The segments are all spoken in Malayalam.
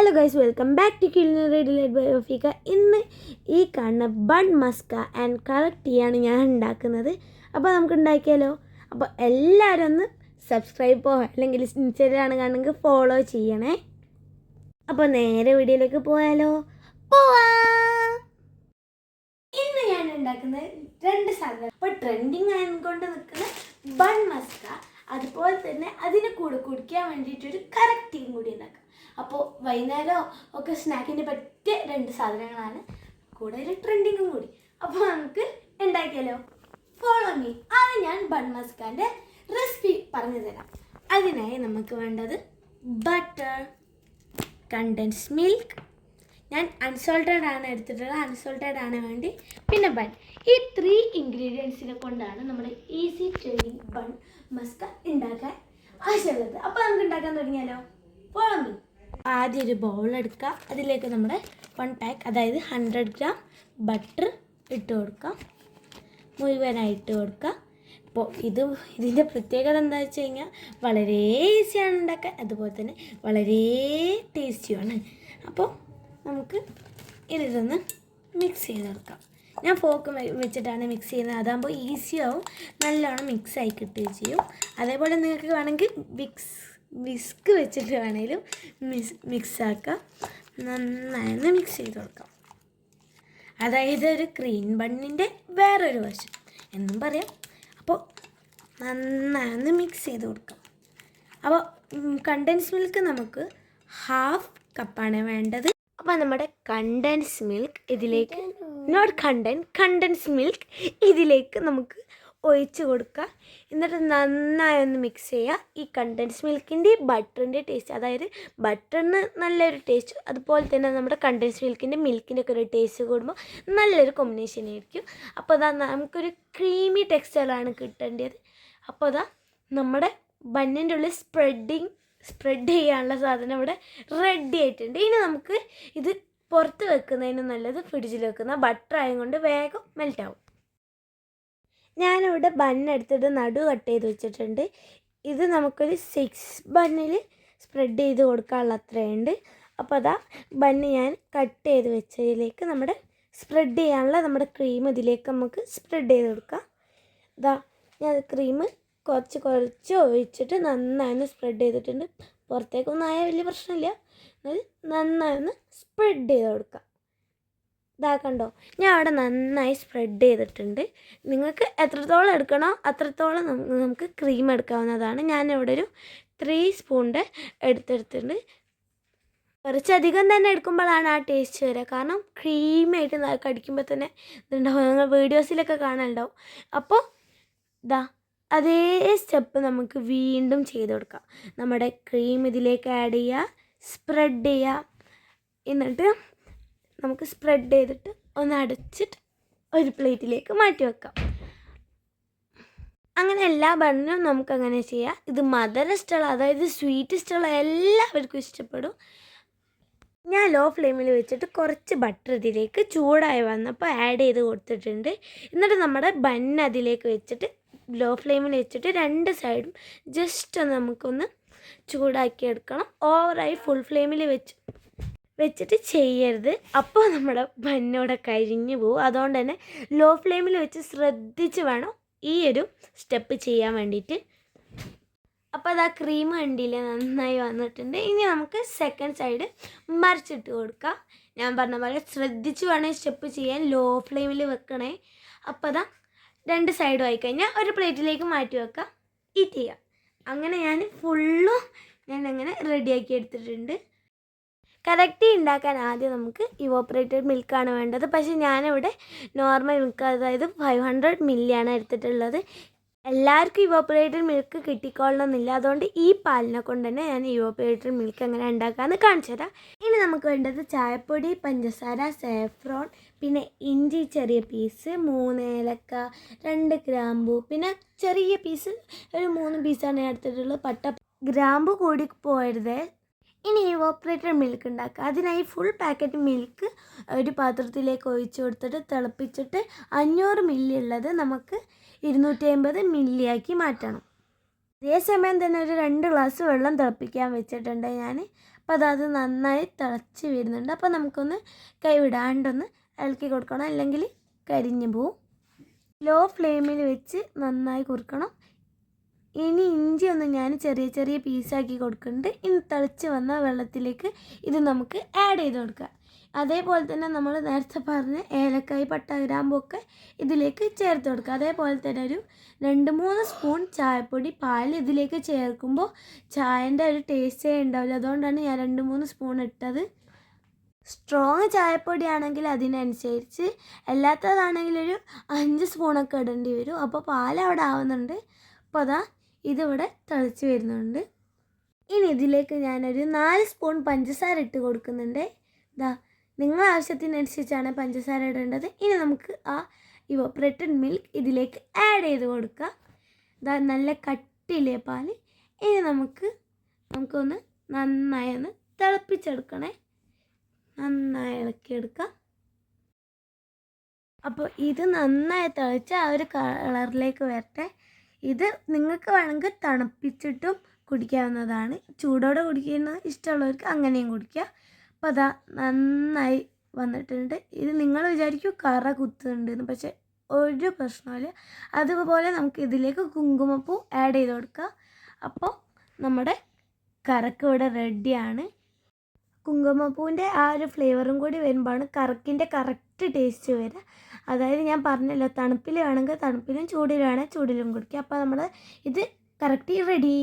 Hello guys, welcome back to culinary delight by Ofeeka. ഇന്ന് ഈ കാണുന്ന bun maska and colour tea ആണ് ഞാൻ ഉണ്ടാക്കുന്നത്. അപ്പോൾ നമുക്ക് ഉണ്ടാക്കിയാലോ. അപ്പോൾ എല്ലാവരും ഒന്ന് സബ്സ്ക്രൈബോ അല്ലെങ്കിൽ ഇൻസ്റ്റയിലാണ് കാണുമെങ്കിൽ ഫോളോ ചെയ്യണേ. അപ്പോൾ നേരെ വീഡിയോയിലേക്ക് പോയാലോ. ഇന്ന് ഞാൻ ഉണ്ടാക്കുന്നത് രണ്ട് സാധനം. അപ്പോൾ ട്രെൻഡിങ് ആയതുകൊണ്ട് നിൽക്കുന്ന ബൺ മസ്ക, അതുപോലെ തന്നെ അതിന് കൂടെ കുടിക്കാൻ വേണ്ടിയിട്ടൊരു കറക്റ്റ് ടീം കൂടി ഉണ്ടാക്കാം. അപ്പോൾ വൈകുന്നേരം ഒക്കെ സ്നാക്കിന് പറ്റിയ രണ്ട് സാധനങ്ങളാണ്, കൂടെ ഒരു ട്രെൻഡിങ്ങും കൂടി. അപ്പോൾ നമുക്ക് ഉണ്ടാക്കിയാലോ. Follow me. ആദ്യം ഞാൻ ബൺ മസ്കാൻ്റെ റെസിപ്പി പറഞ്ഞു തരാം. അതിനായി നമുക്ക് വേണ്ടത് ബട്ടർ, കണ്ടൻസ് മിൽക്ക്, ഞാൻ അൺസോൾട്ടഡ് ആണ് എടുത്തിട്ടുള്ളത്, അൺസോൾട്ടഡ് ആണ് വേണ്ടി, പിന്നെ ബൺ. ഈ 3 ഇൻഗ്രീഡിയൻസിനെ കൊണ്ടാണ് നമ്മുടെ ഈസി ട്രെൻഡിങ് ബൺ മസ്ക ഉണ്ടാക്കാൻ ആവശ്യമുള്ളത്. അപ്പോൾ നമുക്ക് ഉണ്ടാക്കാൻ തുടങ്ങിയാലോ. Follow me. ആദ്യം ഒരു ബൗൾ എടുക്കുക. അതിലേക്ക് നമ്മുടെ 1 പാക്ക്, അതായത് 100 ഗ്രാം ബട്ടർ ഇട്ട് കൊടുക്കാം. മുഴുവനായിട്ട് കൊടുക്കുക. അപ്പോൾ ഇതിൻ്റെ പ്രത്യേകത എന്താ വെച്ച് കഴിഞ്ഞാൽ വളരെ ഈസിയാണ് ഉണ്ടാക്കാൻ, അതുപോലെ തന്നെ വളരെ ടേസ്റ്റിയുമാണ്. അപ്പോൾ നമുക്ക് ഇതൊന്ന് മിക്സ് ചെയ്തെടുക്കാം. ഞാൻ ഫോക്ക് വെച്ചിട്ടാണ് മിക്സ് ചെയ്യുന്നത്, അതാകുമ്പോൾ ഈസിയാവും, നല്ലോണം മിക്സായി കിട്ടുകയും ചെയ്യും. അതേപോലെ നിങ്ങൾക്ക് വേണമെങ്കിൽ വിസ്ക് വെച്ചിട്ട് വേണമെങ്കിലും മിക്സാക്കാം. നന്നായി മിക്സ് ചെയ്ത് കൊടുക്കാം. അതായത് ഒരു ക്രീം ബണ്ണിൻ്റെ വേറൊരു വശം എന്നും പറയാം. അപ്പോൾ നന്നായി മിക്സ് ചെയ്ത് കൊടുക്കാം. അപ്പോൾ കണ്ടൻസ് മിൽക്ക് നമുക്ക് 1/2 കപ്പാണ് വേണ്ടത്. അപ്പോൾ നമ്മുടെ കണ്ടൻസ് മിൽക്ക് ഇതിലേക്ക്, കണ്ടൻസ് മിൽക്ക് ഇതിലേക്ക് നമുക്ക് ഒഴിച്ച് കൊടുക്കുക. എന്നിട്ട് നന്നായി ഒന്ന് മിക്സ് ചെയ്യുക. ഈ കണ്ടൻസ് മിൽക്കിൻ്റെ ബട്ടറിൻ്റെ ടേസ്റ്റ്, അതായത് ബട്ടറിന് നല്ലൊരു ടേസ്റ്റ്, അതുപോലെ തന്നെ നമ്മുടെ കണ്ടൻസ് മിൽക്കിൻ്റെ ഒക്കെ ഒരു ടേസ്റ്റ് കൂടുമ്പോൾ നല്ലൊരു കോമ്പിനേഷൻ ആയിരിക്കും. അപ്പോൾ അതാ നമുക്കൊരു ക്രീമി ടെക്സ്ചറാണ് കിട്ടേണ്ടത്. അപ്പോൾ അതാ നമ്മുടെ ബണ്ണിൻ്റെ ഉള്ളിൽ സ്പ്രെഡ് ചെയ്യാനുള്ള സാധനം ഇവിടെ റെഡി ആയിട്ടുണ്ട്. ഇനി നമുക്ക് ഇത് പുറത്ത് വെക്കുന്നതിന് നല്ലത് ഫ്രിഡ്ജിൽ വെക്കുന്ന ബട്ടർ ആയതുകൊണ്ട് വേഗം മെൽറ്റാവും. ഞാനിവിടെ ബണ്ണെടുത്തിട്ട് നടു കട്ട് ചെയ്ത് വെച്ചിട്ടുണ്ട്. ഇത് നമുക്കൊരു 6 ബണ്ണിൽ സ്പ്രെഡ് ചെയ്ത് കൊടുക്കാനുള്ള അത്രയുണ്ട്. അപ്പോൾ അതാ ബണ്ണ് ഞാൻ കട്ട് ചെയ്ത് വെച്ചതിലേക്ക് നമ്മുടെ സ്പ്രെഡ് ചെയ്യാനുള്ള നമ്മുടെ ക്രീം ഇതിലേക്ക് നമുക്ക് സ്പ്രെഡ് ചെയ്ത് കൊടുക്കാം. ഇതാ ഞാൻ ക്രീം കുറച്ച് ഒഴിച്ചിട്ട് നന്നായി സ്പ്രെഡ് ചെയ്തിട്ടുണ്ട്. പുറത്തേക്കൊന്നും ആയാൽ വലിയ പ്രശ്നമില്ല, നന്നായി സ്പ്രെഡ് ചെയ്ത് കൊടുക്കാം. ഇതാക്കണ്ടോ, ഞാൻ അവിടെ നന്നായി സ്പ്രെഡ് ചെയ്തിട്ടുണ്ട്. നിങ്ങൾക്ക് എത്രത്തോളം എടുക്കണോ അത്രത്തോളം നമുക്ക് ക്രീം എടുക്കാവുന്നതാണ്. ഞാനിവിടെ ഒരു 3 സ്പൂണിൻ്റെ എടുത്തെടുത്തിട്ടുണ്ട്. കുറച്ചധികം തന്നെ എടുക്കുമ്പോഴാണ് ആ ടേസ്റ്റ് വരിക. കാരണം ക്രീമായിട്ട് കടിക്കുമ്പോൾ തന്നെ ഇതുണ്ടാവും, നിങ്ങൾ വീഡിയോസിലൊക്കെ കാണാനുണ്ടാവും. അപ്പോൾ അതേ സ്റ്റെപ്പ് നമുക്ക് വീണ്ടും ചെയ്ത് കൊടുക്കാം. നമ്മുടെ ക്രീം ഇതിലേക്ക് ആഡ് ചെയ്യുക, സ്പ്രെഡ് ചെയ്യുക. എന്നിട്ട് നമുക്ക് സ്പ്രെഡ് ചെയ്തിട്ട് ഒന്ന് അടച്ചിട്ട് ഒരു പ്ലേറ്റിലേക്ക് മാറ്റി വെക്കാം. അങ്ങനെ എല്ലാ ബണ്ണിനും നമുക്കങ്ങനെ ചെയ്യാം. ഇത് മധുരം ഇഷ്ടമുള്ള, അതായത് സ്വീറ്റ് ഇഷ്ടമുള്ള എല്ലാവർക്കും ഇഷ്ടപ്പെടും. ഞാൻ ലോ ഫ്ലെയിമിൽ വെച്ചിട്ട് കുറച്ച് ബട്ടർ ഇതിലേക്ക് ചൂടായി വന്നപ്പോൾ ആഡ് ചെയ്ത് കൊടുത്തിട്ടുണ്ട്. എന്നിട്ട് നമ്മുടെ ബണ്ണ് അതിലേക്ക് വെച്ചിട്ട് ലോ ഫ്ലെയിമിൽ വെച്ചിട്ട് 2 സൈഡും ജസ്റ്റ് ഒന്ന് നമുക്കൊന്ന് ചൂടാക്കി എടുക്കണം. ഓവറായി ഫുൾ ഫ്ലെയിമിൽ വെച്ചിട്ട് ചെയ്യരുത്, അപ്പോൾ നമ്മുടെ ബന്നോടെ കരിഞ്ഞു പോകും. അതുകൊണ്ട് തന്നെ ലോ ഫ്ലെയിമിൽ വെച്ച് ശ്രദ്ധിച്ച് വേണം ഈ ഒരു സ്റ്റെപ്പ് ചെയ്യാൻ വേണ്ടിയിട്ട്. അപ്പോൾ അത് ആ ക്രീം കണ്ടില്ലേ, നന്നായി വന്നിട്ടുണ്ട്. ഇനി നമുക്ക് സെക്കൻഡ് സൈഡ് മറിച്ചിട്ട് കൊടുക്കാം. ഞാൻ പറഞ്ഞ പോലെ ശ്രദ്ധിച്ച് വേണം ഈ സ്റ്റെപ്പ് ചെയ്യാൻ, ലോ ഫ്ലെയിമിൽ വെക്കണേ. അപ്പോൾ 2 സൈഡും ആയിക്കഴിഞ്ഞാൽ ഒരു പ്ലേറ്റിലേക്ക് മാറ്റി വെക്കാം, ഈറ്റ് ചെയ്യാം. അങ്ങനെ ഞാൻ അങ്ങനെ റെഡിയാക്കി എടുത്തിട്ടുണ്ട്. കറക്റ്റ് ഉണ്ടാക്കാൻ ആദ്യം നമുക്ക് ഇവോപ്പറേറ്റഡ് മിൽക്കാണ് വേണ്ടത്. പക്ഷേ ഞാനിവിടെ നോർമൽ മിൽക്ക്, അതായത് 500 മില്ലിയാണ് എടുത്തിട്ടുള്ളത്. എല്ലാവർക്കും ഇവോപ്പറേറ്റഡ് മിൽക്ക് കിട്ടിക്കൊള്ളണമെന്നില്ല, അതുകൊണ്ട് ഈ പാലിനെ കൊണ്ട് തന്നെ ഞാൻ ഇവോപ്പറേറ്റഡ് മിൽക്ക് എങ്ങനെ ഉണ്ടാക്കാമെന്ന് കാണിച്ചു തരാം. ഇനി നമുക്ക് വേണ്ടത് ചായപ്പൊടി, പഞ്ചസാര, സാഫ്രോൺ, പിന്നെ ഇഞ്ചി ചെറിയ പീസ്, 3 ഏലക്ക, 2 ഗ്രാമ്പു, പിന്നെ ചെറിയ പീസ് ഒരു 3 പീസാണ് ഞാൻ എടുത്തിട്ടുള്ളത്. പട്ട, ഗ്രാമ്പു കൂടി പോയരുത്. ഇനി ഇവോപ്പറേറ്റഡ് മിൽക്ക് ഉണ്ടാക്കുക. അതിനായി ഫുൾ പാക്കറ്റ് മിൽക്ക് ഒരു പാത്രത്തിലേക്ക് ഒഴിച്ച് കൊടുത്തിട്ട് തിളപ്പിച്ചിട്ട് 500 മില്ലി ഉള്ളത് നമുക്ക് 250 മില്ലിയാക്കി മാറ്റണം. അതേസമയം തന്നെ ഒരു 2 ഗ്ലാസ് വെള്ളം തിളപ്പിക്കാൻ വെച്ചിട്ടുണ്ട് ഞാൻ. അപ്പോൾ അത് നന്നായി തിളച്ച് വരുന്നുണ്ട്. അപ്പോൾ നമുക്കൊന്ന് കൈവിടാണ്ടൊന്ന് ഇളക്കി കൊടുക്കണം, അല്ലെങ്കിൽ കരിഞ്ഞു പോവും. ലോ ഫ്ലെയിമിൽ വെച്ച് നന്നായി കുറുക്കണം. ഇനി ഇഞ്ചി ഒന്ന് ഞാൻ ചെറിയ ചെറിയ പീസാക്കി കൊടുക്കുന്നുണ്ട്. ഇനി തിളച്ച് വന്ന വെള്ളത്തിലേക്ക് ഇത് നമുക്ക് ആഡ് ചെയ്ത് കൊടുക്കുക. അതേപോലെ തന്നെ നമ്മൾ നേരത്തെ പറഞ്ഞ ഏലക്കായ്, പട്ട, ഗ്രാമ്പൊക്കെ ഇതിലേക്ക് ചേർത്ത് കൊടുക്കുക. അതേപോലെ തന്നെ ഒരു 2-3 സ്പൂൺ ചായപ്പൊടി പാൽ ഇതിലേക്ക് ചേർക്കുമ്പോൾ ചായൻ്റെ ഒരു ടേസ്റ്റേ ഉണ്ടാവില്ല. അതുകൊണ്ടാണ് ഞാൻ 2-3 സ്പൂൺ ഇട്ടത്. സ്ട്രോങ് ചായപ്പൊടി ആണെങ്കിൽ അതിനനുസരിച്ച്, അല്ലാത്തതാണെങ്കിൽ ഒരു 5 സ്പൂണൊക്കെ ഇടേണ്ടി വരും. അപ്പോൾ പാൽ അവിടെ ആവുന്നുണ്ട്. അപ്പോൾ അതാ ഇതിവിടെ തിളച്ച് വരുന്നുണ്ട്. ഇനി ഇതിലേക്ക് ഞാനൊരു 4 സ്പൂൺ പഞ്ചസാര ഇട്ട് കൊടുക്കുന്നുണ്ട്. ഇതാ നിങ്ങൾ ആവശ്യത്തിനനുസരിച്ചാണ് പഞ്ചസാര ഇടേണ്ടത്. ഇനി നമുക്ക് ആ ഇവോപ്പറേറ്റഡ് മിൽക്ക് ഇതിലേക്ക് ആഡ് ചെയ്ത് കൊടുക്കുക. ഇതാ നല്ല കട്ടിയില്ലേ പാൽ. ഇനി നമുക്കൊന്ന് നന്നായി ഒന്ന് തിളപ്പിച്ചെടുക്കണേ. നന്നായി ഇളക്കിയെടുക്കാം. അപ്പോൾ ഇത് നന്നായി തിളച്ച് ആ ഒരു കളറിലേക്ക് വരട്ടെ. ഇത് നിങ്ങൾക്ക് വേണമെങ്കിൽ തണുപ്പിച്ചിട്ടും കുടിക്കാവുന്നതാണ്. ചൂടോടെ കുടിക്കുന്നത് ഇഷ്ടമുള്ളവർക്ക് അങ്ങനെയും കുടിക്കുക. അപ്പോൾ അതാ നന്നായി വന്നിട്ടുണ്ട്. ഇത് നിങ്ങൾ വിചാരിക്കും കറ കുത്തുന്നുണ്ടെന്ന്, പക്ഷേ ഒരു പ്രശ്നമില്ല. അതുപോലെ നമുക്ക് ഇതിലേക്ക് കുങ്കുമപ്പൂ ആഡ് ചെയ്ത് കൊടുക്കുക. അപ്പോൾ നമ്മുടെ കറക്ക് ഇവിടെ റെഡിയാണ്. കുങ്കുമപ്പൂവിൻ്റെ ആ ഒരു ഫ്ലേവറും കൂടി വരുമ്പോഴാണ് കറക്കിൻ്റെ കറക്റ്റ് ടേസ്റ്റ് വരിക. അതായത് ഞാൻ പറഞ്ഞല്ലോ, തണുപ്പിൽ വേണമെങ്കിൽ തണുപ്പിലും, ചൂടിൽ വേണമെങ്കിൽ ചൂടിലും കുടിക്കുക. അപ്പോൾ നമ്മൾ ഇത് കറക്റ്റ് റെഡി.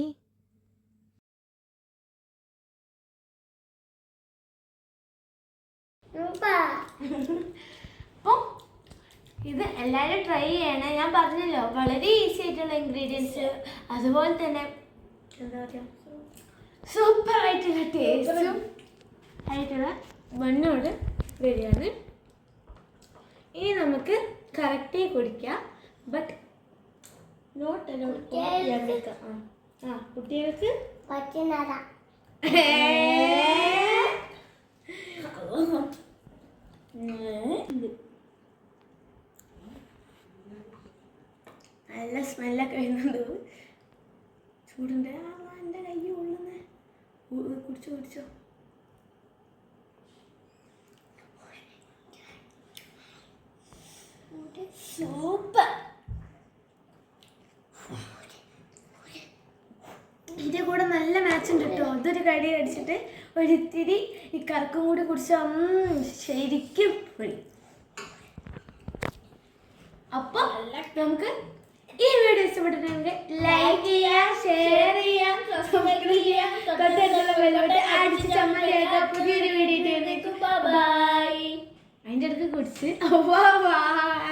അപ്പോൾ ഇത് എല്ലാവരും ട്രൈ ചെയ്യണേ. ഞാൻ പറഞ്ഞല്ലോ, വളരെ ഈസി ആയിട്ടുള്ള ഇൻഗ്രീഡിയൻസ്, അതുപോലെ തന്നെ എന്താ പറയുക, സൂപ്പറായിട്ടുള്ള ടേസ്റ്റും ആയിട്ടുള്ള ബണ്ണോട് റെഡിയാണ്. ഇനി നമുക്ക് കറക്റ്റ് കുടിക്കാം. ബട്ട് നോട്ട് കുട്ടികൾക്ക് നല്ല സ്മെല്ലൊക്കെ വരുന്നുണ്ട്. ചൂടുണ്ട്. എൻ്റെ കൈ ഉള്ളുന്നേ. കുടിച്ചോ. സൂപ്പർ. ഇതിൻ്റെ കൂടെ നല്ല മാച്ച് ഉണ്ട് കേട്ടോ. ഇതൊരു കടി അടിച്ചിട്ട് ഒരിത്തിരി ഈ കറക്കും കൂടി കുടിച്ചാൽ ശരിക്കും പൊളി. അപ്പം നമുക്ക് ഈ വീഡിയോ ഇഷ്ടപ്പെട്ടിട്ടുണ്ടെങ്കിൽ ലൈക്ക് ചെയ്യാം, ഷെയർ ചെയ്യാം, സബ്സ്ക്രൈബ് ചെയ്യാം, തൊട്ടടുത്തുള്ള ബെല്ലോട്ട് അടിച്ച് ചമ്മലിയാക്കുക. പുതിയൊരു വീഡിയോ ബൈ. അതിൻ്റെ അടുത്ത് കുടിച്ച് ബൈ.